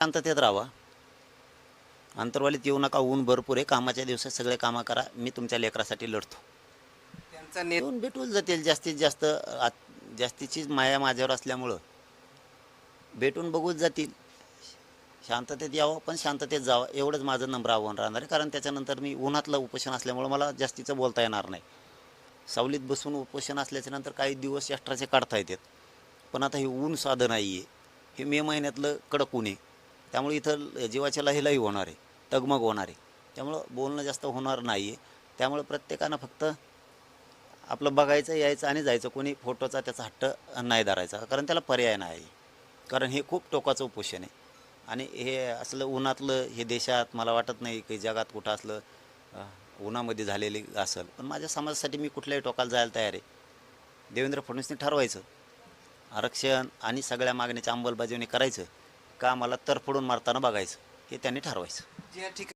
शांततेत राहावा, अंतरवालीत येऊ नका, ऊन भरपूर आहे, कामाच्या दिवसात सगळे कामं करा, मी तुमच्या लेकरासाठी लढतो. त्यांचा येऊन भेटून जातील जास्तीत जास्त, जास्तीची माया माझ्यावर असल्यामुळं भेटून बघूच जातील. शांततेत यावं पण शांततेत जावं एवढंच माझं नम्र आव्हान राहणार आहे. कारण त्याच्यानंतर मी उन्हातलं उपोषण असल्यामुळं मला जास्तीचं बोलता येणार नाही. सावलीत बसून उपोषण असल्याच्यानंतर काही दिवस एक्स्ट्राचे काढता येतात, पण आता हे ऊन साधं नाही आहे. हे मे महिन्यातलं कडक ऊन आहे, त्यामुळे इथं जीवाच्या लहीलाही होणार आहे, तगमग होणार आहे. त्यामुळं बोलणं जास्त होणार नाही आहे. त्यामुळं प्रत्येकानं फक्त आपलं बघायचं, यायचं आणि जायचं. कोणी फोटोचा त्याचा हट्ट नाही धरायचा, कारण त्याला पर्याय नाही. कारण हे खूप टोकाचं उपोषण आहे. आणि हे असलं उन्हातलं हे देशात मला वाटत नाही की जगात कुठं असलं उन्हामध्ये झालेले असेल. पण माझ्या समाजासाठी मी कुठल्याही टोकाला जायला तयार आहे. देवेंद्र फडणवीसने ठरवायचं, आरक्षण आणि सगळ्या मागण्याची अंमलबजावणी करायचं का मला तरफडून मारताना बघायचं, हे त्यांनी ठरवायचं. ज्या ठिकाणी